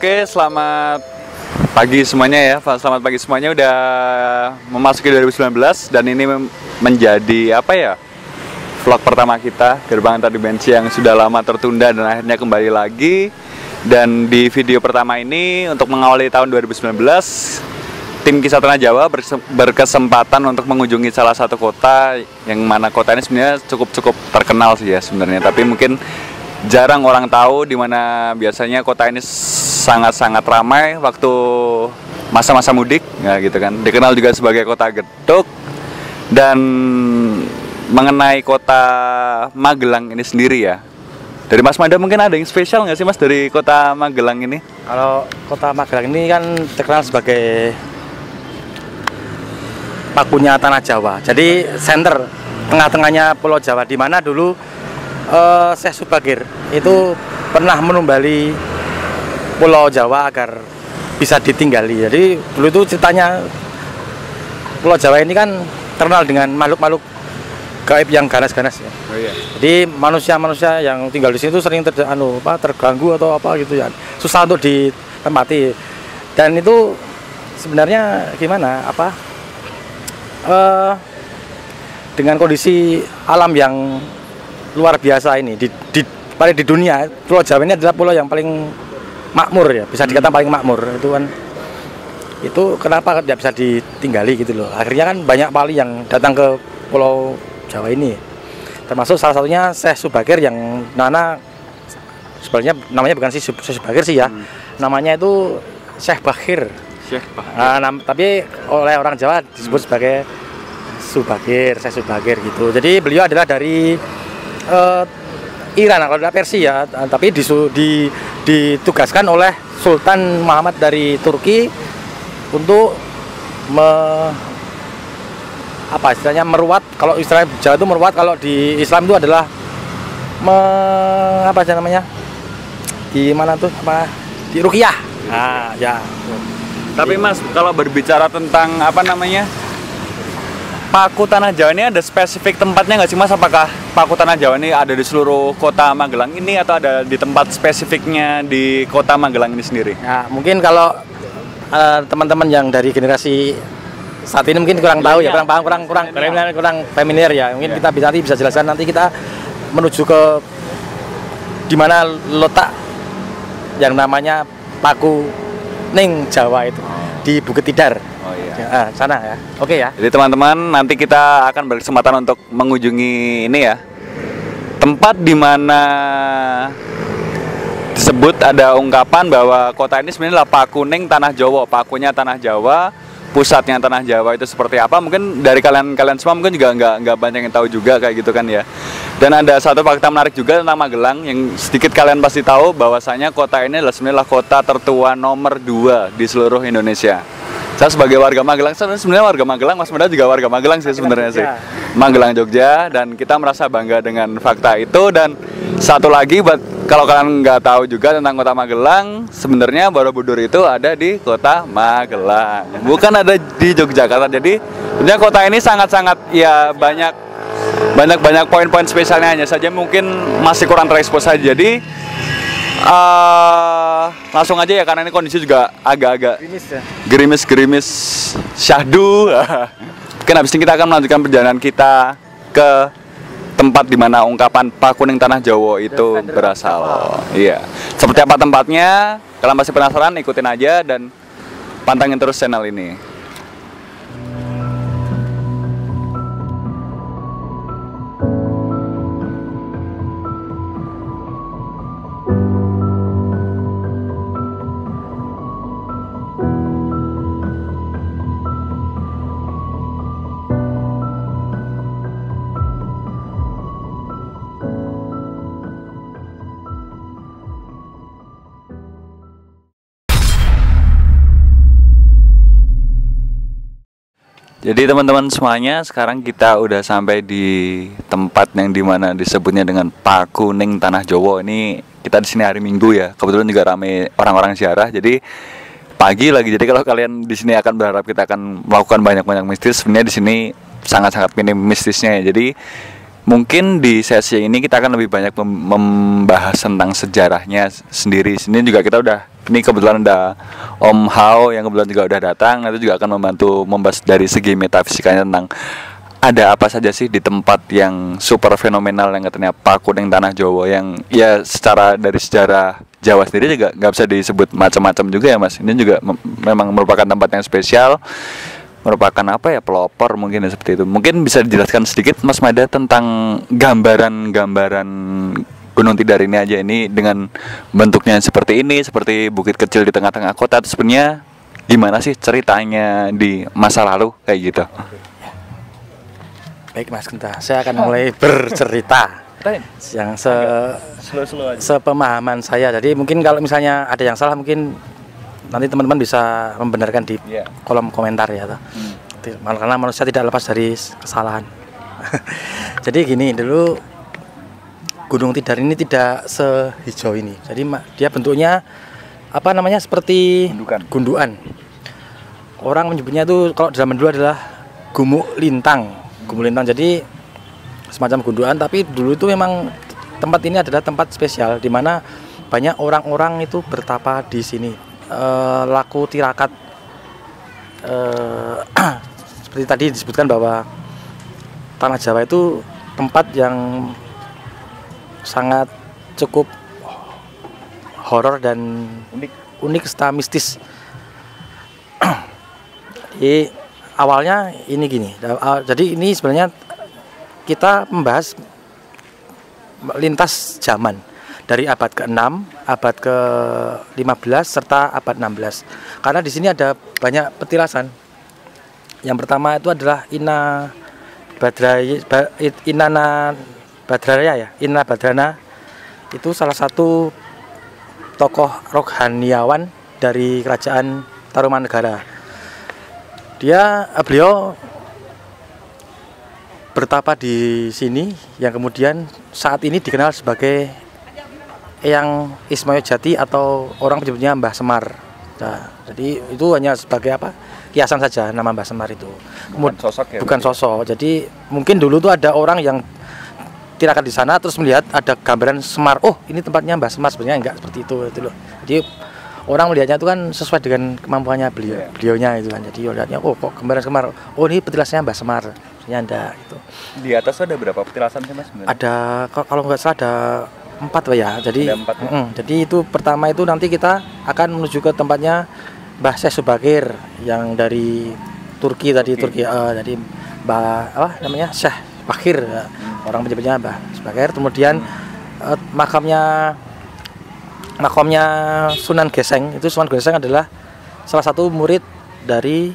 Oke, selamat pagi semuanya ya. Selamat pagi semuanya, udah memasuki 2019 dan ini menjadi apa ya? Vlog pertama kita, Gerbang Antar Dimensi yang sudah lama tertunda dan akhirnya kembali lagi. Dan di video pertama ini untuk mengawali tahun 2019, tim Kisah Tanah Jawa berkesempatan untuk mengunjungi salah satu kota yang mana kota ini sebenarnya cukup terkenal sih ya sebenarnya, tapi mungkin jarang orang tahu di mana biasanya kota ini sangat-sangat ramai waktu masa-masa mudik, ya gitu kan. Dikenal juga sebagai kota gedok. Dan mengenai kota Magelang ini sendiri ya, dari Mas Mada mungkin ada yang spesial nggak sih Mas dari kota Magelang ini? Kalau kota Magelang ini kan terkenal sebagai pakunya tanah Jawa. Jadi center tengah-tengahnya Pulau Jawa, di mana dulu Syekh Subagir itu pernah menumbali Pulau Jawa agar bisa ditinggali. Jadi dulu itu ceritanya Pulau Jawa ini kan terkenal dengan makhluk-makhluk gaib yang ganas-ganas ya. Oh iya. Jadi manusia-manusia yang tinggal di sini itu sering terganggu atau apa gitu ya, susah untuk ditempati. Dan itu sebenarnya gimana dengan kondisi alam yang luar biasa ini paling di dunia, Pulau Jawa ini adalah pulau yang paling makmur ya, bisa dikatakan paling makmur. Itu kenapa tidak bisa ditinggali gitu loh. Akhirnya kan banyak wali yang datang ke Pulau Jawa ini, termasuk salah satunya Syekh Subagir yang sebenarnya namanya bukan Syekh Subagir sih ya, namanya itu Syekh Bakhir. Tapi oleh orang Jawa disebut sebagai Syekh Subagir gitu. Jadi beliau adalah dari Iran, kalau tidak Persia, tapi ditugaskan oleh Sultan Muhammad dari Turki untuk meruat. Kalau istilah Jawa itu meruat, kalau di Islam itu adalah di ruqyah. Nah, ya. Tapi Mas, kalau berbicara tentang Paku Tanah Jawa ini ada spesifik tempatnya nggak sih Mas? Apakah Paku Tanah Jawa ini ada di seluruh kota Magelang ini atau ada di tempat spesifiknya di kota Magelang ini sendiri? Nah, mungkin kalau teman-teman yang dari generasi saat ini mungkin kurang tahu ya, kurang familiar ya. Mungkin kita bisa jelaskan, nanti kita menuju ke di mana letak yang namanya Paku Ning Jawa itu di Bukit Tidar. Oh iya. Sana ya. Oke ya. Jadi teman-teman, nanti kita akan berkesempatan untuk mengunjungi ini ya, tempat di mana disebut ada ungkapan bahwa kota ini sebenarnya adalah Paku Ning Tanah Jawa, pakunya Tanah Jawa, pusatnya Tanah Jawa itu seperti apa. Mungkin dari kalian semua mungkin juga nggak banyak yang tahu juga kayak gitu kan ya. Dan ada satu fakta menarik juga tentang Magelang yang sedikit kalian pasti tahu, bahwasanya kota ini adalah sebenarnya kota tertua nomor 2 di seluruh Indonesia. Saya sebagai warga Magelang, sebenarnya warga Magelang, Mas Mada juga warga Magelang sih sebenarnya sih. Magelang Jogja, dan kita merasa bangga dengan fakta itu. Dan satu lagi, kalau kalian nggak tahu juga tentang kota Magelang, sebenarnya Borobudur itu ada di kota Magelang, bukan ada di Yogyakarta. Jadi sebenarnya kota ini sangat-sangat ya banyak poin-poin spesialnya, hanya saja mungkin masih kurang terekspos saja. Jadi langsung aja ya, karena ini kondisi juga agak-agak gerimis syahdu. Mungkin habis ini kita akan melanjutkan perjalanan kita ke tempat di mana ungkapan Paku Ning Tanah Jawa itu berasal. Iya. Seperti apa tempatnya? Kalau masih penasaran, ikutin aja dan pantengin terus channel ini. Jadi teman-teman semuanya, sekarang kita udah sampai di tempat yang dimana disebutnya dengan Paku Ning Tanah Jawa. Ini kita di sini hari Minggu ya, kebetulan juga ramai orang-orang ziarah. Jadi pagi lagi. Jadi kalau kalian di sini akan berharap kita akan melakukan banyak mistis, sebenarnya di sini sangat-sangat minim mistisnya ya. Jadi Mungkin di sesi ini kita akan lebih banyak membahas tentang sejarahnya sendiri. Sini juga kita ini kebetulan ada Om Hao yang kebetulan juga udah datang. Nanti juga akan membantu membahas dari segi metafisikanya tentang ada apa saja sih di tempat yang super fenomenal yang katanya Pakuning Tanah Jawa, yang ya secara dari sejarah Jawa sendiri juga nggak bisa disebut macam-macam juga ya Mas. Ini juga memang merupakan tempat yang spesial, merupakan apa ya, pelopor mungkin ya, seperti itu. Mungkin bisa dijelaskan sedikit Mas Mada tentang gambaran Gunung Tidar ini aja, ini dengan bentuknya seperti ini, seperti bukit kecil di tengah-tengah kota. Sebenarnya gimana sih ceritanya di masa lalu kayak gitu? Baik Mas Genta, saya akan mulai bercerita yang sepemahaman saya. Jadi mungkin kalau misalnya ada yang salah, mungkin nanti teman-teman bisa membenarkan di kolom komentar ya. Karena manusia tidak lepas dari kesalahan. Jadi gini, dulu Gunung Tidar ini tidak sehijau ini. Jadi dia bentuknya apa namanya, seperti gundukan. Orang menyebutnya itu kalau zaman dulu adalah gumuk lintang. Jadi semacam gundukan, tapi dulu itu memang tempat ini adalah tempat spesial di mana banyak orang-orang itu bertapa di sini. Laku tirakat, seperti tadi disebutkan bahwa Tanah Jawa itu tempat yang sangat cukup horor dan unik serta mistis. Jadi awalnya ini gini, jadi ini sebenarnya kita membahas lintas zaman dari abad ke-6, abad ke-15 serta abad 16. Karena di sini ada banyak petilasan. Yang pertama itu adalah Ina Badrana. Itu salah satu tokoh rohaniawan dari kerajaan Tarumanegara. Beliau bertapa di sini, yang kemudian saat ini dikenal sebagai Eyang Ismail Jati atau orang menyebutnya Mbah Semar. Nah, jadi itu hanya sebagai apa, kiasan saja nama Mbah Semar itu. Bukan sosok. Jadi mungkin dulu tuh ada orang yang tirakat di sana terus melihat ada gambaran Semar. Oh, ini tempatnya Mbah Semar. Sebenarnya enggak seperti itu loh. Jadi orang melihatnya itu kan sesuai dengan kemampuannya beliaunya itu kan. Jadi lihatnya, oh kok gambaran Semar. Oh, ini petilasannya Mbah Semar. Sebenarnya ada gitu. Di atas ada berapa petilasan sih Mas sebenarnya? Ada, kalau nggak salah ada 4 ya. Jadi jadi itu pertama itu nanti kita akan menuju ke tempatnya Mbah Syekh Subakir yang dari Turki tadi. Jadi Mbah apa namanya, Syekh Bakir, orang menyebutnya Mbah Subakir. Kemudian makamnya Sunan Geseng. Itu Sunan Geseng adalah salah satu murid dari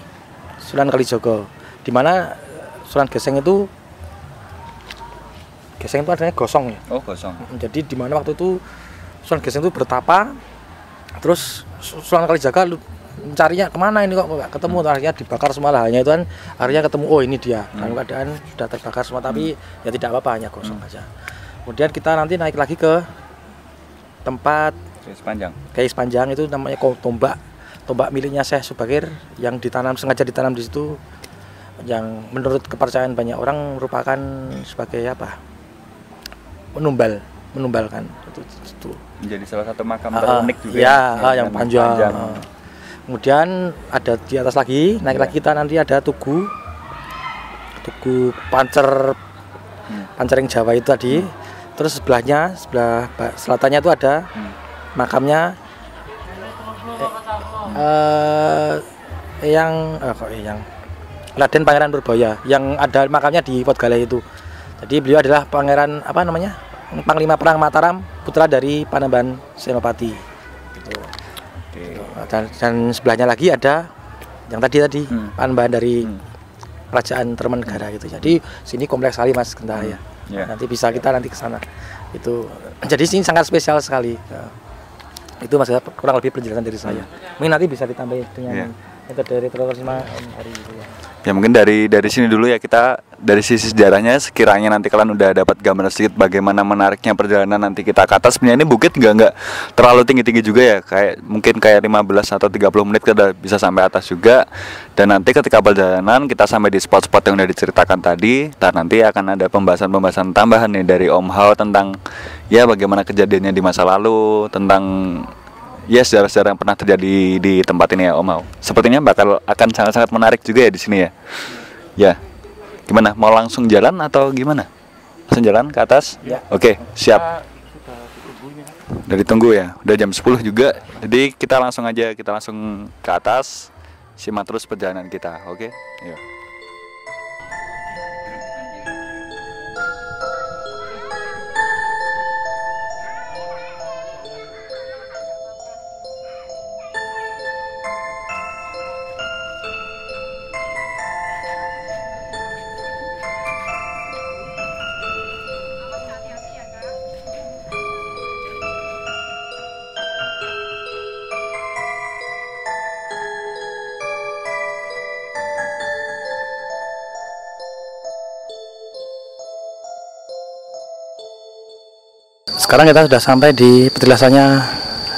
Sunan Kalijogo, di mana Sunan Geseng itu artinya gosong ya. Oh, gosong. Jadi di mana waktu itu Sunan Geseng itu bertapa, terus Sunan Kalijaga mencarinya kemana ini kok nggak ketemu. Akhirnya dibakar semua lahannya itu kan, akhirnya ketemu, oh ini dia. Dalam keadaan sudah terbakar semua, tapi ya tidak apa-apa, hanya gosong aja. Kemudian kita nanti naik lagi ke tempat Kiai Sepanjang, itu namanya tombak miliknya Syekh Subakir yang sengaja ditanam di situ, yang menurut kepercayaan banyak orang merupakan sebagai apa, menumbalkan itu menjadi salah satu makam terunik juga yang panjang. Kemudian ada di atas lagi, naik lagi kita nanti ada tugu Pancering Jawa itu tadi. Terus sebelah selatannya itu ada makamnya yang Raden Pangeran Purbaya, yang ada makamnya di Potgale itu. Jadi beliau adalah pangeran Panglima Perang Mataram, putra dari Panembahan Senopati. Gitu. Dan sebelahnya lagi ada yang tadi Panembahan dari Kerajaan Tarumanegara gitu. Jadi sini kompleks sekali Mas Genta ya. Nanti bisa kita nanti ke sana. Itu jadi sini sangat spesial sekali. Itu Mas, kurang lebih penjelasan dari saya. Mungkin nanti bisa ditambah dengan Itu dari Trollsma hari itu ya. Ya mungkin dari sini dulu ya, kita dari sisi sejarahnya, sekiranya nanti kalian udah dapat gambaran sedikit bagaimana menariknya perjalanan nanti kita ke atas. Sebenarnya ini bukit nggak terlalu tinggi-tinggi juga ya, mungkin kayak 15 atau 30 menit kita bisa sampai atas juga. Dan nanti ketika perjalanan kita sampai di spot-spot yang udah diceritakan tadi, nanti akan ada pembahasan tambahan nih dari Om Hao tentang ya bagaimana kejadiannya di masa lalu, tentang ya sejarah-sejarah yang pernah terjadi di tempat ini ya Om Hao. Sepertinya akan sangat-sangat menarik juga ya di sini ya. Ya, gimana? Mau langsung jalan atau gimana? Langsung jalan ke atas? Ya. Oke, siap. Udah ditunggu ya. Udah jam 10 juga. Jadi kita langsung ke atas. Simak terus perjalanan kita. Oke? Yuk. Sekarang kita sudah sampai di petilasannya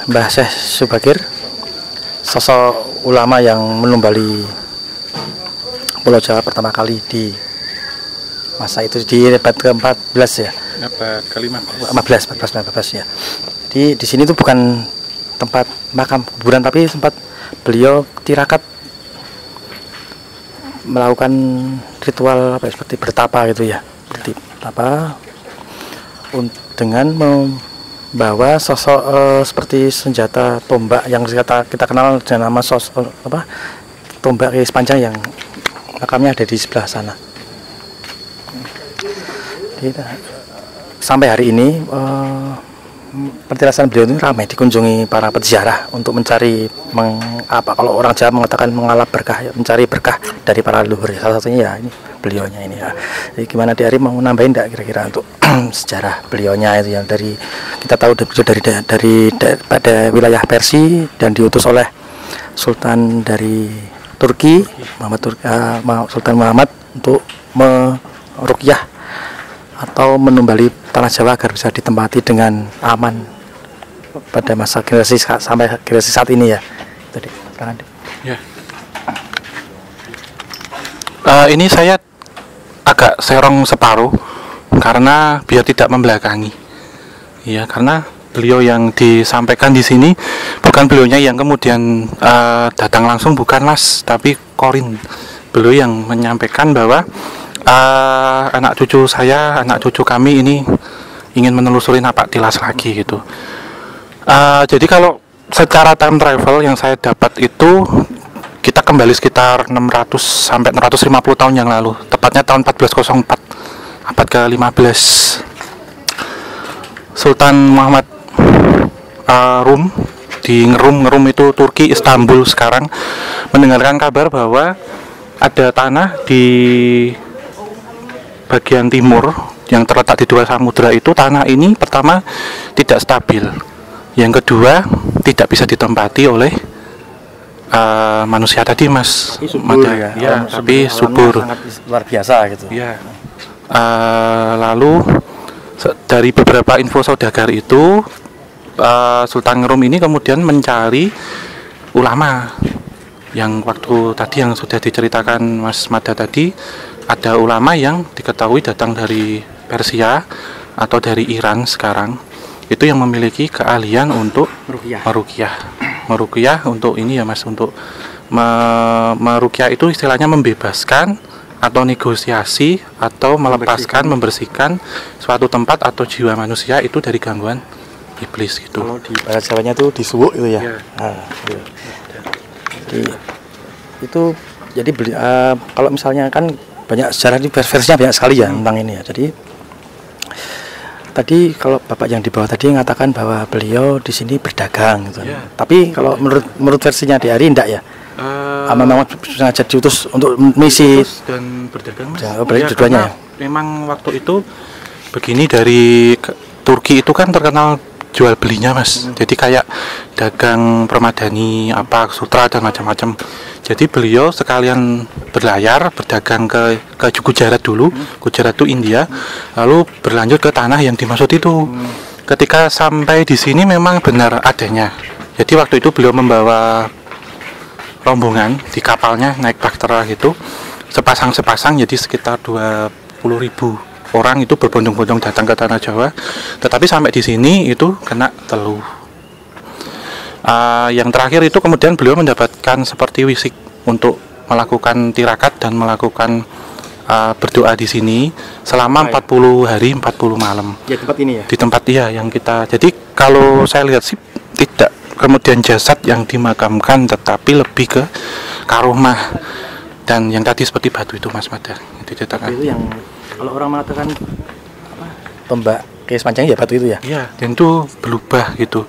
Mbah Syekh Subagir, sosok ulama yang menumbali Pulau Jawa pertama kali di masa itu, di abad ke-14 ya. Abad ke-15. 15 ya. Jadi di sini tuh bukan tempat makam kuburan, tapi tempat beliau tirakat melakukan ritual seperti bertapa gitu ya. Bertapa dengan membawa sosok seperti senjata tombak yang kita kenal dengan nama tombak garis panjang yang makamnya ada di sebelah sana. Sampai hari ini petilasan beliau ini ramai dikunjungi para peziarah untuk mencari kalau orang Jawa mengatakan mengalap berkah, ya, mencari berkah dari para leluhur. Salah satunya ya ini beliaunya ini ya. Jadi gimana Di Ari mau nambahin enggak kira-kira untuk sejarah beliaunya itu yang kita tahu dari pada wilayah Persia dan diutus oleh Sultan dari Turki, Sultan Muhammad untuk meruqyah atau menumbali tanah Jawa agar bisa ditempati dengan aman pada masa generasi sampai generasi saat ini ya. Tadi ya. Ini saya agak serong separuh karena biar tidak membelakangi. Ya, karena beliau yang disampaikan di sini bukan beliaunya yang kemudian datang langsung, bukan Las, tapi Korin. Beliau yang menyampaikan bahwa anak cucu kami ini ingin menelusuri napak tilas lagi gitu. Jadi kalau secara time travel yang saya dapat itu kita kembali sekitar 600 sampai 650 tahun yang lalu, tepatnya tahun 1404, abad ke-15. Sultan Muhammad Rum di Ngerum itu Turki, Istanbul sekarang, mendengarkan kabar bahwa ada tanah di bagian timur yang terletak di dua samudra itu. Tanah ini pertama tidak stabil, yang kedua tidak bisa ditempati oleh manusia tadi, Mas. Subur ya, tapi subur, sangat luar biasa gitu ya. Lalu dari beberapa info saudagar itu Sultan Ngerum ini kemudian mencari ulama yang waktu tadi yang sudah diceritakan Mas Mada tadi. Ada ulama yang diketahui datang dari Persia atau dari Iran sekarang, itu yang memiliki keahlian untuk meruqyah untuk ini ya Mas, untuk meruqyah itu istilahnya membebaskan atau negosiasi atau membersihkan suatu tempat atau jiwa manusia itu dari gangguan iblis gitu. Kalau di bahasa Jawanya itu disuwuk itu ya. Jadi kalau misalnya kan banyak sejarah ini versinya banyak sekali ya tentang ini ya. Jadi tadi kalau Bapak yang di bawah tadi mengatakan bahwa beliau di sini berdagang gitu. Ya. Tapi kalau menurut versinya Di Ari enggak ya? Memang sengaja diutus untuk misi dan berdagang, Mas. Ya, dua-duanya ya. Memang waktu itu begini, dari Turki itu kan terkenal jual belinya Mas. Jadi kayak dagang permadani, apa sutra dan macam-macam. Jadi beliau sekalian berlayar, berdagang ke Gujarat dulu. Gujarat itu India, lalu berlanjut ke tanah yang dimaksud itu. Ketika sampai di sini memang benar adanya. Jadi waktu itu beliau membawa rombongan di kapalnya, naik bahtera gitu, sepasang, jadi sekitar 20.000 orang itu berbondong-bondong datang ke tanah Jawa. Tetapi sampai di sini itu kena teluh. Yang terakhir itu kemudian beliau mendapatkan seperti wisik untuk melakukan tirakat dan melakukan berdoa di sini selama 40 hari 40 malam. Ya, tempat ini ya. Di tempat yang kita. Jadi kalau saya lihat sih tidak kemudian jasad yang dimakamkan, tetapi lebih ke karomah dan yang tadi seperti batu itu Mas Mada. Itu yang kalau orang mengatakan apa? Tombak Kiai Sepanjang ya batu itu ya. Iya, dan itu berubah gitu.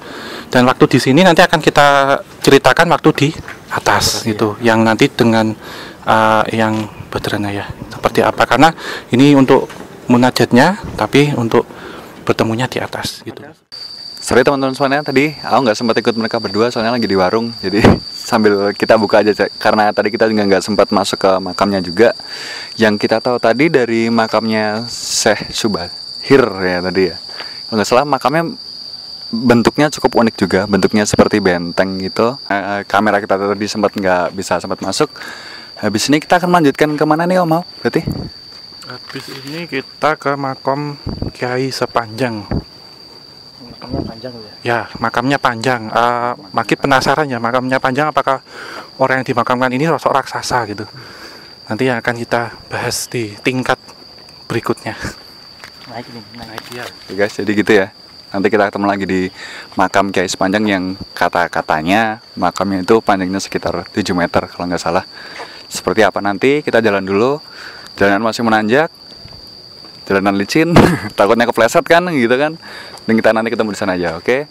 Dan waktu di sini nanti akan kita ceritakan waktu di atas gitu, yang nanti dengan yang Badranaya seperti apa, karena ini untuk munajatnya, tapi untuk bertemunya di atas gitu. Sorry teman-teman semuanya, tadi aku nggak sempat ikut mereka berdua soalnya lagi di warung, jadi sambil kita buka aja karena tadi kita juga nggak sempat masuk ke makamnya juga. Yang kita tahu tadi dari makamnya Syekh Subahir ya tadi ya, kalau nggak salah makamnya bentuknya cukup unik juga, bentuknya seperti benteng gitu. Kamera kita tadi sempat nggak bisa sempat masuk. Habis ini kita akan melanjutkan kemana nih Om Mau? Berarti? Habis ini kita ke makam Kiai Sepanjang. Makamnya panjang ya? Ya, makamnya panjang. Makin penasaran ya, makamnya panjang apakah orang yang dimakamkan ini sosok raksasa gitu. Nanti yang akan kita bahas di tingkat berikutnya. Naik ya. Oke guys, jadi gitu ya. Nanti kita ketemu lagi di makam Kiai Sepanjang yang kata-katanya makamnya itu panjangnya sekitar 7 meter kalau nggak salah. Seperti apa nanti kita jalan dulu. Jalanan masih menanjak, jalanan licin, takutnya kepleset kan gitu kan. Dan kita nanti ketemu di sana aja, oke?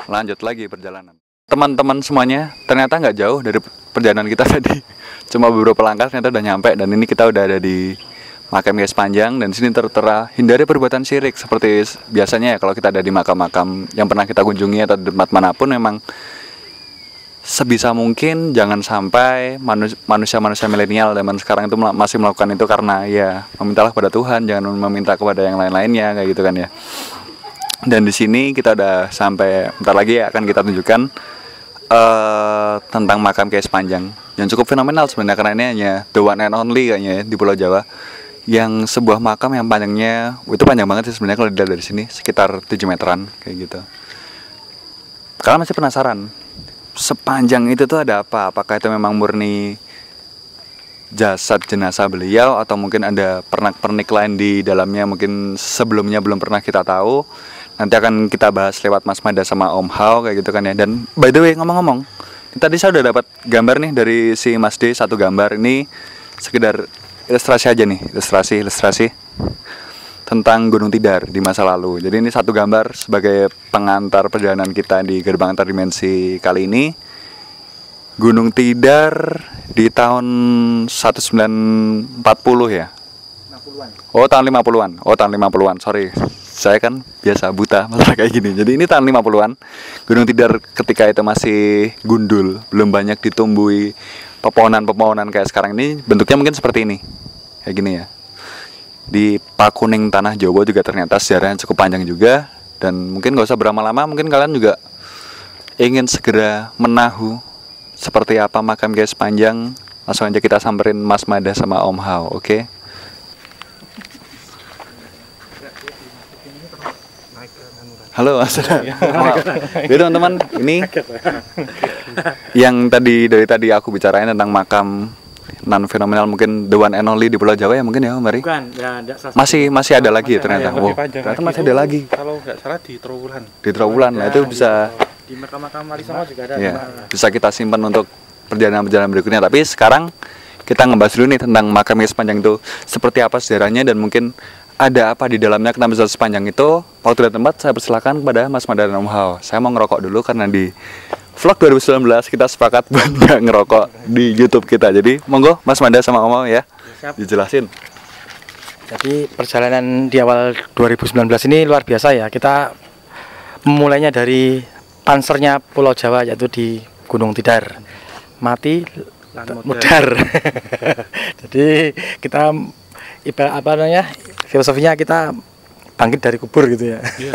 Lanjut lagi perjalanan. Teman-teman semuanya, ternyata nggak jauh dari perjalanan kita tadi. Cuma beberapa langkah ternyata udah nyampe, dan ini kita udah ada di makam Kiai Sepanjang, dan sini tertera hindari perbuatan syirik. Seperti biasanya ya kalau kita ada di makam-makam yang pernah kita kunjungi atau di tempat manapun, memang sebisa mungkin jangan sampai manusia-manusia milenial zaman sekarang itu masih melakukan itu, karena ya memintalah kepada Tuhan, jangan meminta kepada yang lain-lainnya kayak gitu kan ya. Dan di sini kita udah sampai, bentar lagi akan kita tunjukkan tentang makam Kiai Sepanjang yang cukup fenomenal sebenarnya, karena ini hanya the one and only kayaknya ya, di Pulau Jawa, yang sebuah makam yang panjangnya itu panjang banget sih sebenarnya kalau dilihat dari sini, sekitar 7 meteran kayak gitu. Kalian masih penasaran sepanjang itu tuh ada apa? Apakah itu memang murni jasad jenazah beliau, atau mungkin ada pernak-pernik lain di dalamnya, mungkin sebelumnya belum pernah kita tahu. Nanti akan kita bahas lewat Mas Mada sama Om Hao kayak gitu kan ya. Dan by the way, ngomong-ngomong, tadi saya udah dapat gambar nih dari si Mas D, satu gambar. Ini sekedar ilustrasi aja nih, ilustrasi tentang Gunung Tidar di masa lalu. Jadi ini satu gambar sebagai pengantar perjalanan kita di gerbang antar dimensi kali ini. Gunung Tidar di tahun 1940 ya? 60-an. Oh, tahun 50-an. Oh, tahun 50-an. Sorry. Saya kan biasa buta masalah kayak gini. Jadi ini tahun 50-an. Gunung Tidar ketika itu masih gundul, belum banyak ditumbuhi pepohonan-pepohonan kayak sekarang ini. Bentuknya mungkin seperti ini. Kayak gini ya. Di Pakuning Tanah Jawa juga ternyata sejarahnya cukup panjang juga. Dan mungkin gak usah berlama-lama, mungkin kalian juga ingin segera menahu seperti apa makam Kiai Sepanjang. Langsung aja kita samperin Mas Mada sama Om Hao, oke? Halo Mas. Jadi teman-teman, ini yang dari tadi aku bicarain tentang makam non fenomenal, mungkin the one and only di Pulau Jawa ya mungkin ya Om Mari. Bukan, masih ada lagi ya ternyata. Oh, ternyata masih ada lagi. Kalau nggak salah di Trowulan. Di Trowulan, nah itu bisa di makam-makam Wali Songo juga ada. Ya, bisa kita simpan untuk perjalanan-perjalanan berikutnya. Tapi sekarang kita ngebahas dulu nih tentang makam Kiai Sepanjang itu seperti apa sejarahnya, dan mungkin ada apa di dalamnya, kenapa bisa sepanjang itu. Waktu dan tempat saya persilakan kepada Mas Mada dan Om Hao. Saya mau ngerokok dulu karena di vlog 2019 kita sepakat buat nggak ngerokok di YouTube kita. Jadi monggo Mas Mada sama Om Hao ya, dijelasin. Jadi perjalanan di awal 2019 ini luar biasa ya. Kita Memulainya dari pansernya Pulau Jawa, yaitu di Gunung Tidar, mati mudar. Jadi kita filosofinya kita bangkit dari kubur gitu ya. Iya.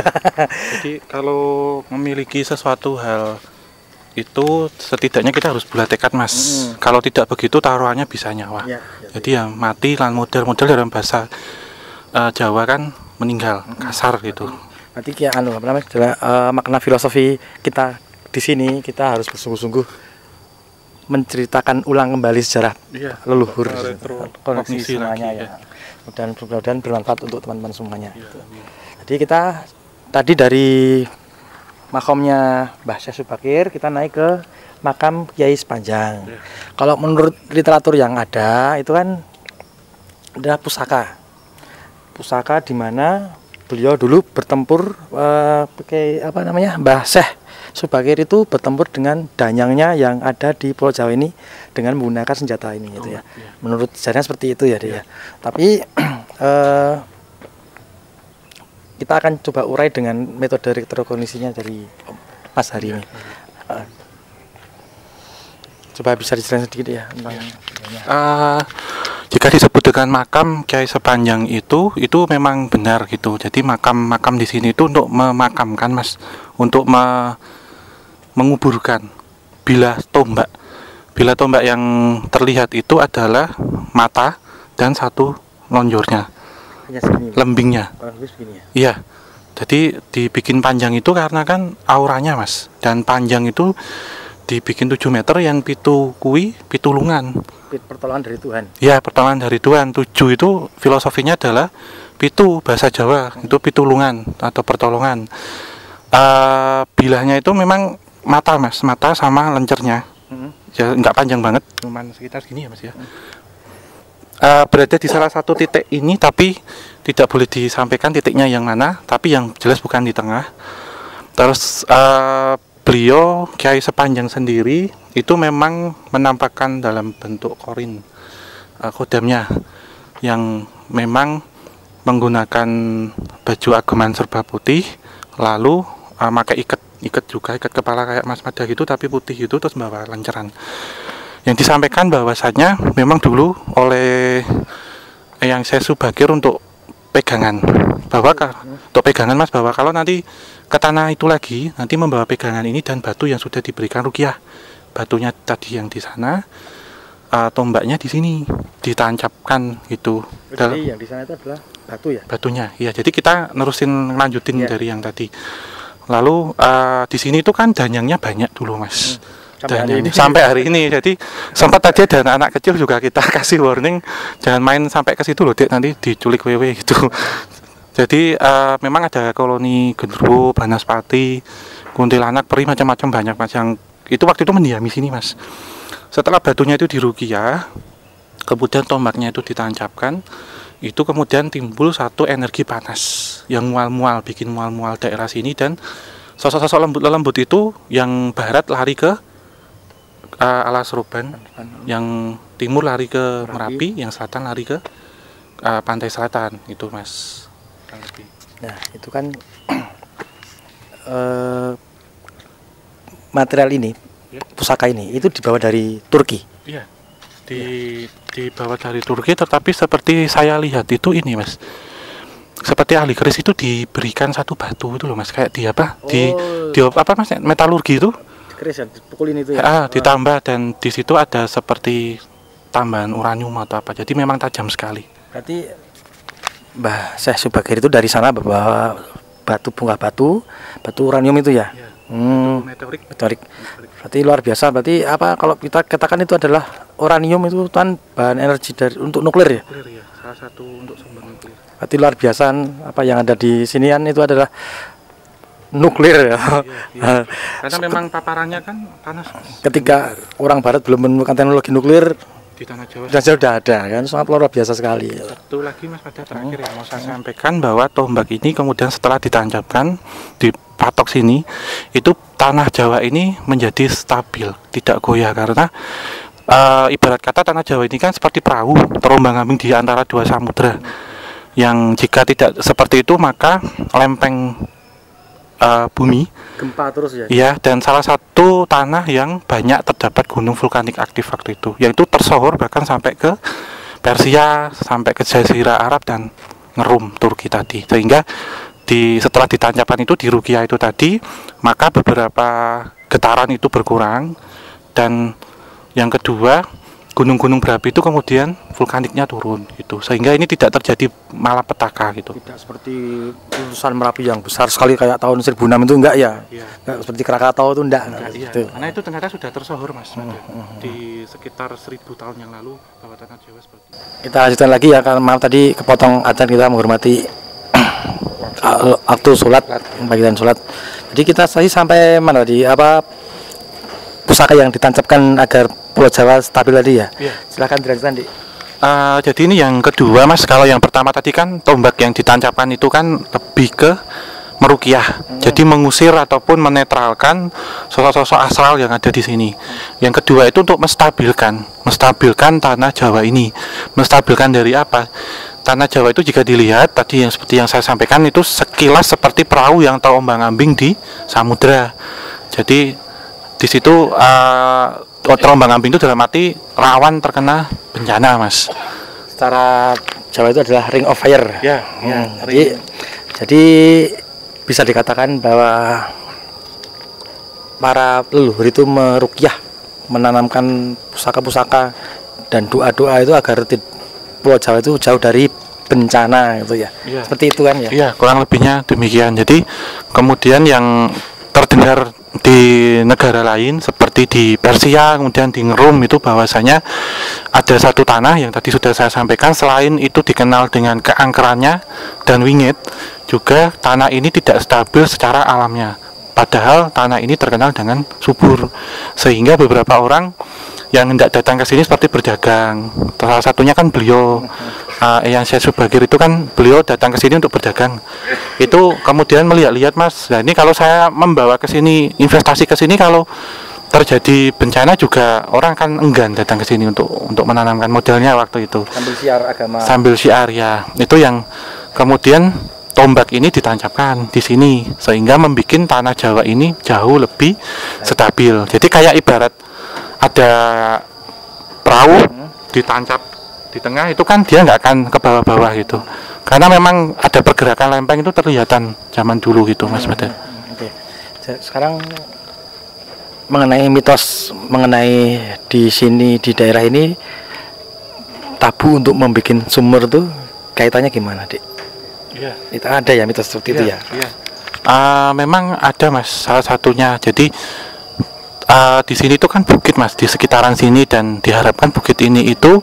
Jadi kalau memiliki sesuatu hal itu setidaknya kita harus bulat tekad, Mas. Kalau tidak begitu taruhannya bisa nyawa. Ya, Jadi ya mati lan model dalam bahasa Jawa kan meninggal, kasar gitu. Nanti kayak makna filosofi kita di sini, kita harus bersungguh-sungguh menceritakan ulang kembali sejarah leluhur, koneksi semuanya ya. Mudah-mudahan bermanfaat untuk teman-teman semuanya. Jadi kita tadi dari makamnya Mbah Syekh Subakir kita naik ke makam Kiai Sepanjang. Kalau menurut literatur yang ada itu kan adalah pusaka di mana beliau dulu bertempur Mbah Syekh Subakir itu bertempur dengan danyangnya yang ada di Pulau Jawa ini dengan menggunakan senjata ini gitu ya. Menurut sejarahnya seperti itu ya dia. Tapi kita akan coba urai dengan metode retrokognisinya dari Mas Hari ini. Coba bisa dijelaskan sedikit ya tentang jika disebut dengan makam Kiai Sepanjang itu memang benar gitu. Jadi makam di sini itu untuk memakamkan, Mas, untuk menguburkan bilah tombak. Bilah tombak yang terlihat itu adalah mata dan satu lonjornya, lembingnya. Iya. Jadi dibikin panjang itu karena kan auranya, Mas. Dan panjang itu dibikin 7 meter yang pitu pitulungan. Pertolongan dari Tuhan. Ya, pertolongan dari Tuhan. 7 itu filosofinya adalah pitu, bahasa Jawa itu pitulungan atau pertolongan. Bilahnya itu memang mata, Mas, mata sama lencernya. Ya nggak panjang banget, cuman sekitar segini ya, Mas ya. Berada di salah satu titik ini, tapi tidak boleh disampaikan titiknya yang mana, tapi yang jelas bukan di tengah. Terus beliau Kiai Sepanjang sendiri itu memang menampakkan dalam bentuk korin kodamnya yang memang menggunakan baju ageman serba putih, lalu pakai ikat kepala kayak Mas Mada gitu tapi putih gitu, terus bawa lanceran. Yang disampaikan bahwasanya memang dulu oleh yang Syekh Subakir untuk pegangan, untuk pegangan, Mas, bahwa kalau nanti ke tanah itu lagi nanti membawa pegangan ini dan batu yang sudah diberikan ruqyah, batunya tadi yang di sana, tombaknya di sini ditancapkan gitu. Jadi yang di sana itu adalah batu ya? Batunya, ya. Jadi kita lanjutin dari yang tadi. Lalu di sini itu kan danyangnya banyak dulu, Mas. Sampai hari ini. Jadi sempat tadi ada anak kecil juga kita kasih warning, jangan main sampai ke situ loh, Dek, nanti diculik wewe gitu. Jadi memang ada koloni genderuwo, banaspati, kuntilanak, peri, macam-macam banyak, Mas, yang itu waktu itu mendiami sini, Mas. Setelah batunya itu diruqyah, kemudian tombaknya itu ditancapkan, itu kemudian timbul satu energi panas yang mual-mual, bikin mual-mual daerah sini, dan sosok-sosok lembut itu yang barat lari ke Alas Roban, yang timur lari ke Merapi, yang selatan lari ke pantai selatan, itu, Mas. Nah, itu kan material ini, pusaka ini, itu dibawa dari Turki. Iya, dibawa dari Turki, tetapi seperti saya lihat itu ini, Mas, seperti ahli keris itu diberikan satu batu itu loh, Mas, kayak di Mas, metalurgi itu. Keris ya, dipukulin itu ya. Ditambah, dan di situ ada seperti tambahan uranium atau apa. Jadi memang tajam sekali. Berarti Mbah Syekh Subakir itu dari sana bawa batu uranium itu ya. Meteorik. Berarti luar biasa. Berarti apa kalau kita katakan itu adalah uranium itu kan bahan energi untuk nuklir ya? Nuklir ya, salah satu untuk sumber nuklir. Berarti luar biasa apa yang ada di sinian itu adalah nuklir ya. Iya. Karena memang paparannya kan panas. Ketika orang barat belum menemukan teknologi nuklir, di tanah Jawa sudah ada kan, sangat luar biasa sekali. Satu lagi, Mas, pada terakhir yang mau saya sampaikan, bahwa tombak ini kemudian setelah ditancapkan di patok sini, itu tanah Jawa ini menjadi stabil, tidak goyah, karena ibarat kata tanah Jawa ini kan seperti perahu terombang-ambing di antara dua samudra, yang jika tidak seperti itu maka lempeng bumi. Gempa terus ya. Iya, dan salah satu tanah yang banyak terdapat gunung vulkanik aktif waktu itu, yaitu tersohor bahkan sampai ke Persia, sampai ke Jazirah Arab dan Ngerum Turki tadi. Sehingga setelah ditancapkan itu di Rukia itu tadi, maka beberapa getaran itu berkurang, dan yang kedua gunung-gunung berapi itu kemudian vulkaniknya turun gitu, sehingga ini tidak terjadi malapetaka gitu. Tidak seperti letusan Merapi yang besar sekali kayak tahun 1006 itu enggak ya? Iya. Enggak seperti Krakatau itu enggak Iya. gitu. Karena itu ternyata sudah tersohor Mas. Di sekitar 1000 tahun yang lalu bahwa tanah Jawa seperti itu. Kita lanjutkan lagi ya, karena maaf tadi kepotong adzan, kita menghormati waktu sholat, pembagian sholat. Jadi kita tadi sampai mana tadi, pusaka yang ditancapkan agar Pulau Jawa stabil tadi ya? Iya. Silahkan dilanjutkan, Dik. Jadi ini yang kedua Mas. Kalau yang pertama tadi kan tombak yang ditancapkan itu kan lebih ke meruqyah. Jadi mengusir ataupun menetralkan sosok-sosok astral yang ada di sini. Yang kedua itu untuk menstabilkan tanah Jawa ini. Menstabilkan dari apa? Tanah Jawa itu jika dilihat tadi yang seperti yang saya sampaikan itu sekilas seperti perahu yang terombang-ambing di samudra. Jadi di situ terombang-ambing itu dalam arti rawan terkena bencana, Mas. Secara Jawa itu adalah ring of fire. Ya, Jadi bisa dikatakan bahwa para leluhur itu meruqyah, menanamkan pusaka-pusaka dan doa-doa itu agar Pulau Jawa itu jauh dari bencana gitu ya. Ya. Seperti itu kan ya. Iya, kurang lebihnya demikian. Jadi kemudian yang terdengar di negara lain seperti di Persia, kemudian di Ngerum itu bahwasanya ada satu tanah yang tadi sudah saya sampaikan, selain itu dikenal dengan keangkerannya dan wingit, juga tanah ini tidak stabil secara alamnya. Padahal tanah ini terkenal dengan subur, sehingga beberapa orang yang hendak datang ke sini seperti berdagang. Salah satunya kan beliau yang saya Subagir itu kan beliau datang ke sini untuk berdagang. Itu kemudian melihat-lihat, Mas. Nah, ini kalau saya membawa ke sini, investasi ke sini, kalau terjadi bencana juga orang kan enggan datang ke sini untuk menanamkan modalnya waktu itu. Sambil siar agama. Sambil siar ya. Itu yang kemudian tombak ini ditancapkan di sini sehingga membuat tanah Jawa ini jauh lebih stabil. Jadi kayak ibarat ada perahu ditancap di tengah, itu kan dia nggak akan ke bawah-bawah gitu, karena memang ada pergerakan lempeng itu terlihatan zaman dulu gitu, Mas Bada. Oke. Sekarang mengenai mitos mengenai di sini, di daerah ini tabu untuk membuat sumur tuh kaitannya gimana, Dik? Iya. Itu ada ya mitos seperti itu ya? Iya. Memang ada, Mas, salah satunya. Jadi di sini itu kan bukit, Mas, di sekitaran sini, dan diharapkan bukit ini itu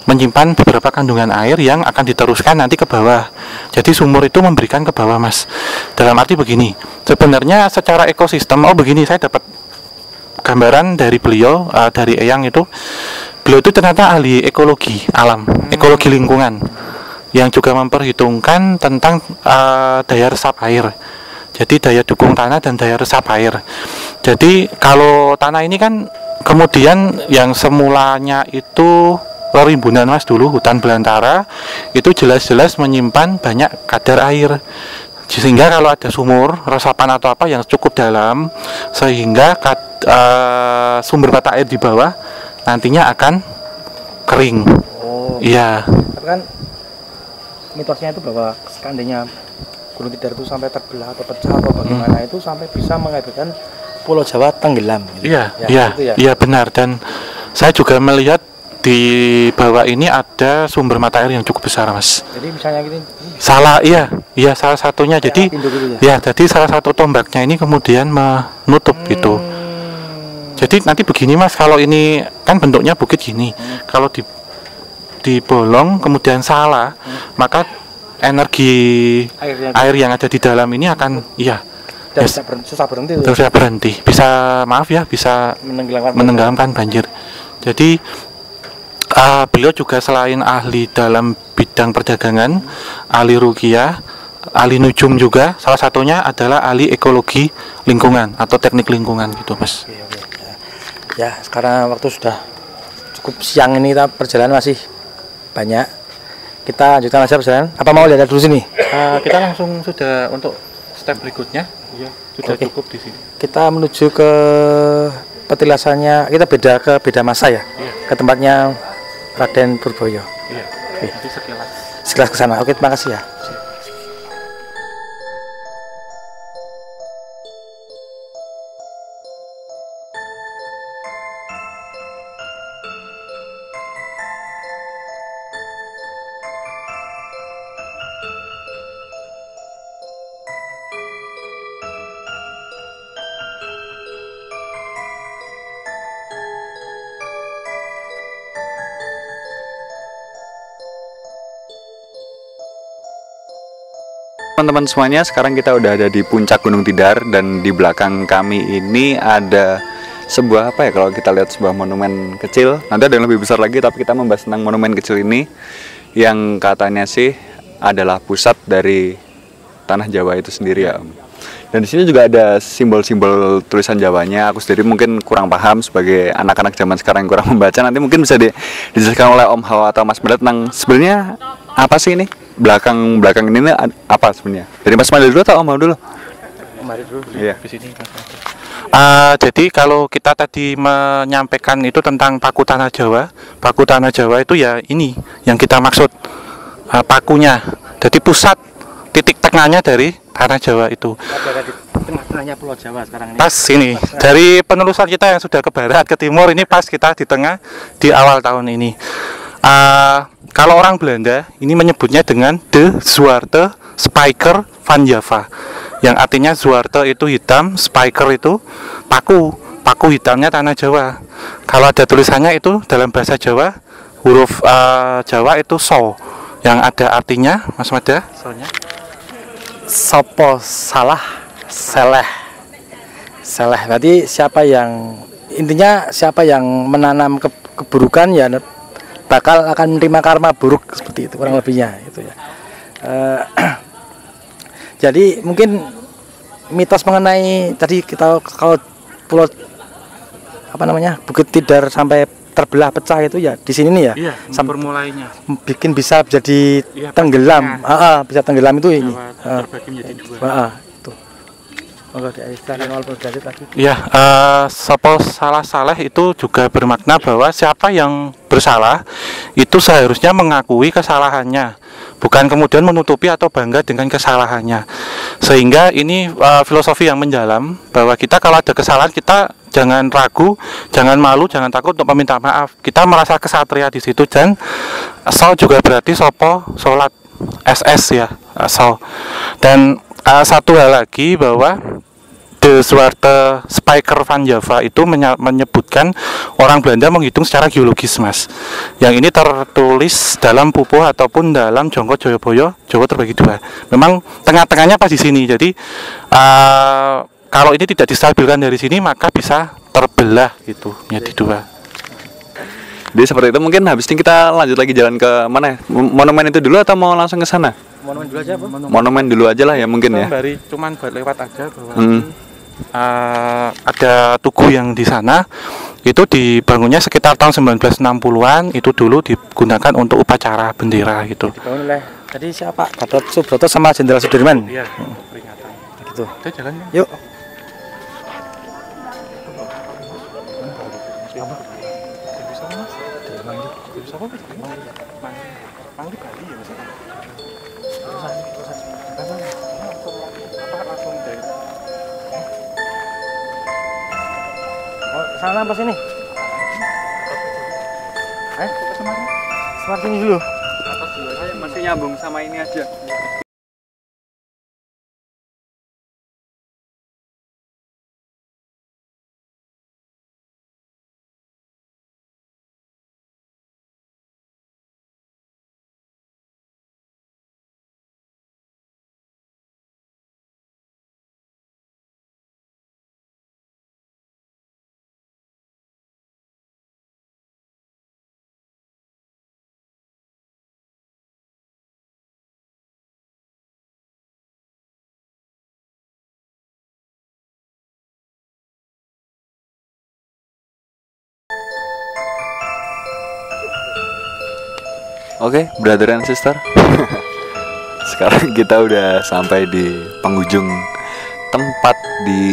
menyimpan beberapa kandungan air yang akan diteruskan nanti ke bawah. Jadi sumur itu memberikan ke bawah, Mas. Dalam arti begini, sebenarnya secara ekosistem, begini, saya dapat gambaran dari beliau, dari Eyang itu. Beliau itu ternyata ahli ekologi alam, ekologi lingkungan, yang juga memperhitungkan tentang daya resap air. Jadi daya dukung tanah dan daya resap air. Jadi kalau tanah ini kan kemudian yang semulanya itu rimbunan, Mas, dulu hutan belantara, itu jelas-jelas menyimpan banyak kadar air. Sehingga kalau ada sumur resapan atau apa yang cukup dalam, sehingga sumber mata air di bawah nantinya akan kering. Iya. Kan mitosnya itu bahwa seandainya Gunung Tidar itu sampai terbelah atau pecah atau bagaimana, itu sampai bisa mengakibatkan Pulau Jawa tenggelam. Gitu. Iya, benar. Dan saya juga melihat di bawah ini ada sumber mata air yang cukup besar, Mas. Jadi misalnya gini. Iya, salah satunya. Jadi, jadi salah satu tombaknya ini kemudian menutup gitu. Jadi nanti begini, Mas, kalau ini kan bentuknya bukit gini, kalau dibolong kemudian salah, maka energi air yang ada di dalam ini akan susah berhenti, bisa menenggelamkan banjir. Jadi beliau juga selain ahli dalam bidang perdagangan, ahli ruqyah, ahli nujum juga, salah satunya adalah ahli ekologi lingkungan atau teknik lingkungan gitu, Mas. Oke. Ya, sekarang waktu sudah cukup siang ini, kita perjalanan masih banyak. Kita lanjutkan aja perjalanan. Apa mau lihat dulu sini? Kita langsung sudah untuk step berikutnya. Iya, sudah Oke. cukup di sini. Kita menuju ke petilasannya, kita beda masa ya, Iya. ke tempatnya Raden Purboyo. Iya. Oke. Nanti sekilas. Sekilas ke sana. Oke, terima kasih ya. Teman-teman semuanya, sekarang kita udah ada di puncak Gunung Tidar dan di belakang kami ini ada sebuah apa ya, kalau kita lihat sebuah monumen kecil. Nanti ada yang lebih besar lagi, tapi kita membahas tentang monumen kecil ini yang katanya sih adalah pusat dari tanah Jawa itu sendiri ya. Dan di sini juga ada simbol-simbol tulisan Jawanya. Aku sendiri mungkin kurang paham sebagai anak-anak zaman sekarang yang kurang membaca. Nanti mungkin bisa dijelaskan oleh Om Hawa atau Mas Medet tentang sebenarnya apa sih ini? Belakang ini apa sebenarnya? Dari Mas Medet dulu atau Om Hawa dulu? Mari dulu. Iya. Di sini. Jadi kalau kita tadi menyampaikan itu tentang paku tanah Jawa itu ya ini yang kita maksud, pakunya. Jadi pusat titik tengahnya dari tanah Jawa itu. Ada di tengah-tengahnya Pulau Jawa sekarang ini. Pas ini dari penelusuran kita yang sudah ke barat ke timur, ini pas kita di tengah di awal tahun ini. Kalau orang Belanda ini menyebutnya dengan De Zwarte Spijker van Java, yang artinya Zwarte itu hitam, Spijker itu paku hitamnya tanah Jawa. Kalau ada tulisannya itu dalam bahasa Jawa, huruf Jawa itu so, yang ada artinya, Mas Mada, soalnya Sopo salah seleh. Berarti siapa yang menanam keburukan ya bakal akan menerima karma buruk, seperti itu kurang lebihnya itu ya. Jadi mungkin mitos mengenai tadi kita kalau pulau Bukit Tidar sampai terbelah pecah itu ya di sini nih ya. iya, bermulainya Bikin bisa jadi Iya, tenggelam. bisa tenggelam itu ini. Jawa terbagi menjadi dua. Itu. Monggo diistilahkan awal berlanjut lagi. Ya, sopo salah saleh itu juga bermakna bahwa siapa yang bersalah itu seharusnya mengakui kesalahannya, bukan kemudian menutupi atau bangga dengan kesalahannya. Sehingga ini filosofi yang mendalam bahwa kita kalau ada kesalahan kita jangan ragu, jangan malu, jangan takut untuk meminta maaf. Kita merasa kesatria di situ. Dan so juga berarti sopo sholat, SS ya, so. Dan satu hal lagi bahwa De Zwarte Spijker van Java itu menyebutkan orang Belanda menghitung secara geologis, Mas. Yang ini tertulis dalam Pupuh ataupun dalam Jongko Joyoboyo, Jawa terbagi dua. Memang tengah-tengahnya pas di sini. Jadi kalau ini tidak distabilkan dari sini maka bisa terbelah gitu menjadi dua. Jadi seperti itu. Mungkin habis ini kita lanjut lagi jalan ke mana? Monumen itu dulu atau mau langsung ke sana? Monumen dulu aja, Pak. Monumen dulu aja lah ya mungkin ya. Cuman buat lewat aja bahwa ada tugu yang di sana itu dibangunnya sekitar tahun 1960-an. Itu dulu digunakan untuk upacara bendera gitu. Dibangun oleh tadi siapa? Gatot Subroto sama Jenderal Sudirman. Iya, peringatan. Gitu. Kita jalan ya. Yuk. Sana apa sini? Semarang sini dulu. Atas dulu aja, masih nyambung sama ini aja. Oke, brother and sister. Sekarang kita udah sampai di penghujung tempat di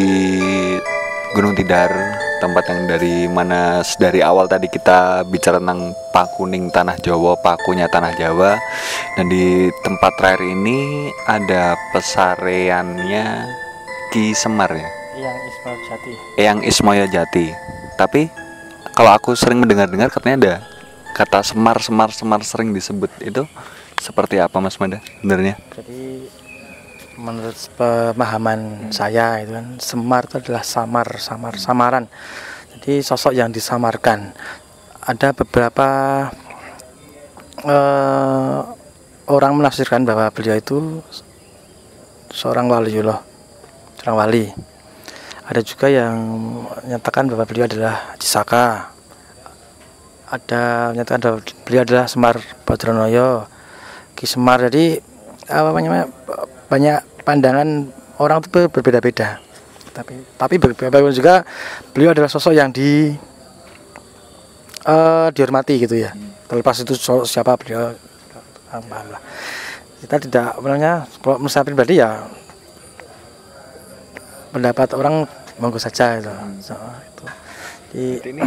Gunung Tidar, tempat yang dari awal tadi kita bicara tentang pakuning tanah Jawa, pakunya tanah Jawa, dan di tempat terakhir ini ada pesareannya Ki Semar ya, Eyang Ismoyo Jati. Tapi kalau aku sering mendengar katanya ada kata Semar sering disebut, itu seperti apa Mas Mada sebenarnya? Jadi menurut pemahaman saya itu kan Semar itu adalah samaran. Jadi sosok yang disamarkan. Ada beberapa orang menafsirkan bahwa beliau itu seorang waliullah, seorang wali. Ada juga yang menyatakan bahwa beliau adalah Cisaka. Ada menyatakan bahwa beliau adalah Semar Badronoyo, Ki Semar. Jadi banyak pandangan orang itu berbeda-beda. Tapi bagaimanapun juga beliau adalah sosok yang dihormati gitu ya. Terlepas itu siapa beliau, paham lah. Kita tidak kalau menurut saya pribadi ya pendapat orang monggo saja gitu. Berarti ini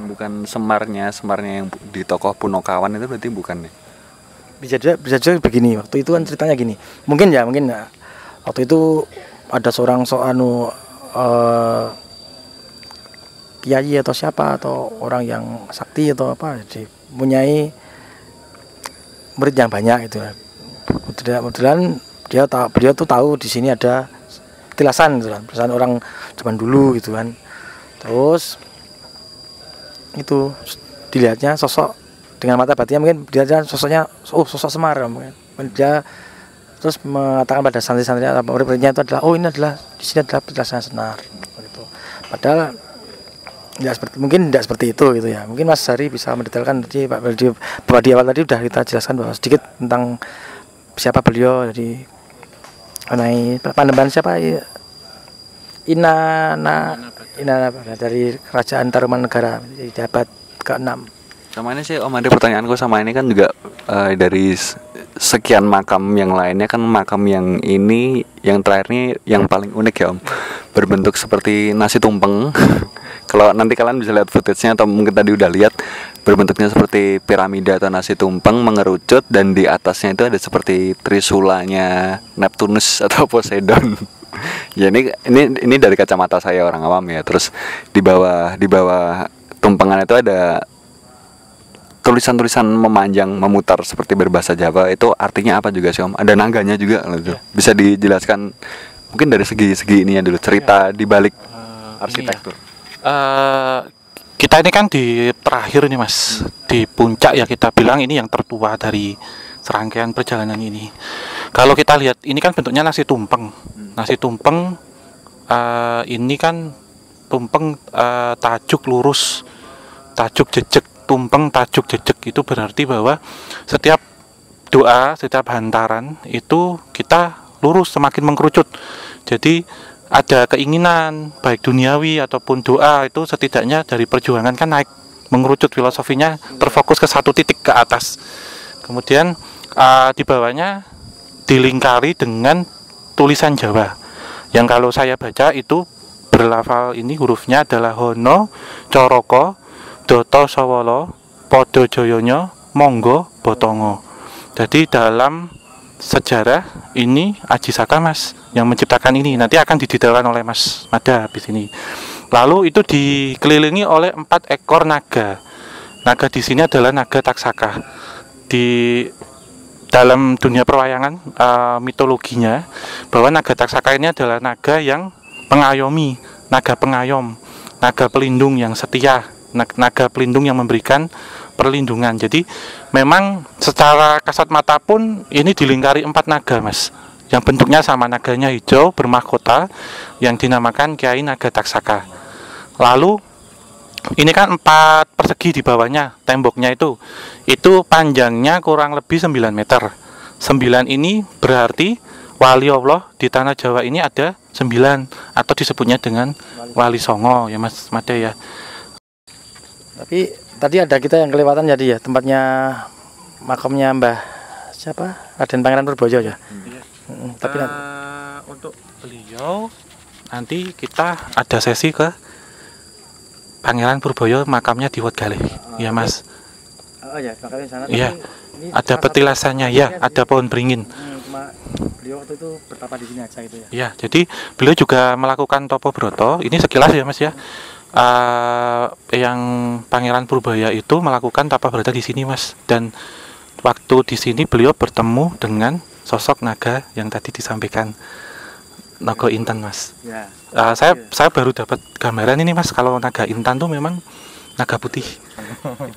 bukan Semarnya yang di tokoh Punokawan itu berarti bukan ya? Bisa juga begini. Waktu itu kan ceritanya gini. Mungkin ya. Waktu itu ada seorang kiai atau siapa atau orang yang sakti atau apa, jadi mempunyai murid yang banyak itu. Kebetulan beliau tuh tahu di sini ada petilasan gitu kan, petilasan orang zaman dulu gitu kan. Terus itu dilihatnya sosok dengan mata batinnya, mungkin dilihatnya sosoknya sosok Semar mungkin. Dia terus mengatakan pada santri-santrinya atau murid-muridnya itu adalah ini adalah di sini adalah petilasan Semar gitu. Padahal mungkin tidak seperti itu gitu ya. Mungkin Mas Hari bisa mendetailkan tadi bahwa di awal tadi sudah kita jelaskan bahwa sedikit tentang siapa beliau, jadi mengenai Panembahan siapa Ina dari Kerajaan Tarumanegara, jadi abad ke-6. Sama ini sih Om, ada pertanyaanku sama ini kan juga dari sekian makam yang lainnya kan makam yang ini yang terakhir ini yang paling unik ya Om, berbentuk seperti nasi tumpeng. Kalau nanti kalian bisa lihat footage-nya atau mungkin tadi udah lihat, berbentuknya seperti piramida atau nasi tumpeng mengerucut, dan di atasnya itu ada seperti trisulanya Neptunus atau Poseidon. Ya ini dari kacamata saya orang awam ya. Terus di bawah tumpengan itu ada tulisan-tulisan memanjang memutar seperti berbahasa Jawa. Itu artinya apa juga sih Om? Ada naganya juga gitu. Bisa dijelaskan mungkin dari segi ini ya dulu, cerita di balik arsitektur. Kita ini kan di terakhir nih Mas, di puncak ya, kita bilang ini yang tertua dari serangkaian perjalanan ini. Kalau kita lihat ini kan bentuknya nasi tumpeng. Nasi tumpeng ini kan tumpeng tajuk lurus, tajuk jejek, tumpeng tajuk jejek, itu berarti bahwa setiap doa, setiap hantaran itu kita lurus semakin mengkerucut. Jadi ada keinginan baik duniawi ataupun doa itu setidaknya dari perjuangan kan naik mengerucut, filosofinya terfokus ke satu titik ke atas. Kemudian di bawahnya dilingkari dengan tulisan Jawa yang kalau saya baca itu berlafal, ini hurufnya adalah Hono Coroko Doto Sawolo Podo Joyonya Monggo Botongo. Jadi dalam sejarah ini Aji Saka Mas yang menciptakan ini, nanti akan didetailkan oleh Mas Mada habis ini. Lalu itu dikelilingi oleh 4 ekor naga. Naga di sini adalah naga Taksaka. Di dalam dunia perwayangan mitologinya bahwa naga Taksaka ini adalah naga yang pengayomi, naga pengayom, naga pelindung yang setia, naga pelindung yang memberikan perlindungan. Jadi memang secara kasat mata pun ini dilingkari 4 naga Mas, yang bentuknya sama, naganya hijau bermahkota yang dinamakan Kiai Naga Taksaka. Lalu ini kan 4 persegi di bawahnya, temboknya itu panjangnya kurang lebih 9 meter. 9 ini berarti wali Allah di tanah Jawa ini ada 9, atau disebutnya dengan Wali Songo ya Mas Mada ya. Tapi tadi ada kita yang kelewatan jadi ya, tempatnya makamnya Mbah siapa? Raden Pangeran Purboyo ya. Tapi untuk beliau nanti kita ada sesi ke Pangeran Purboyo, makamnya di Wetgale. Iya Mas. Oh ya, makamnya sana. Iya. Ini Ada petilasannya ya, ada pohon beringin. Cuma beliau waktu itu bertapa di sini aja gitu ya. Ya, jadi beliau juga melakukan topo broto. Ini sekilas ya Mas ya. Yang Pangeran Purbaya itu melakukan tapa broto di sini Mas. Dan waktu di sini beliau bertemu dengan sosok naga yang tadi disampaikan, Naga Intan Mas. Ya. Saya baru dapat gambaran ini Mas, kalau naga Intan tuh memang naga putih.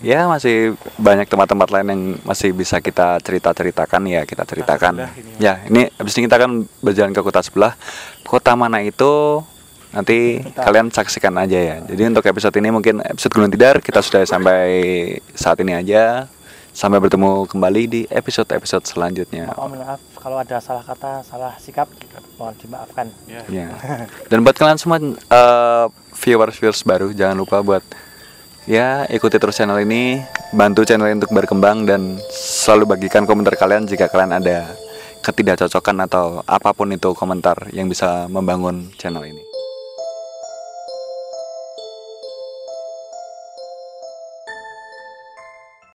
Ya, masih banyak tempat-tempat lain yang masih bisa kita ceritakan ya, kita ceritakan. Ya, ini habis ini kita akan berjalan ke kota sebelah. Kota mana itu nanti kalian saksikan aja ya. Jadi untuk episode ini mungkin episode Gunung Tidar kita sudah sampai saat ini aja. Sampai bertemu kembali di episode-episode selanjutnya. Mohon maaf kalau ada salah kata, salah sikap, mohon dimaafkan. Ya. Dan buat kalian semua viewers baru, jangan lupa buat ya ikuti terus channel ini, bantu channel ini untuk berkembang, dan selalu bagikan komentar kalian jika kalian ada ketidakcocokan atau apapun itu komentar yang bisa membangun channel ini.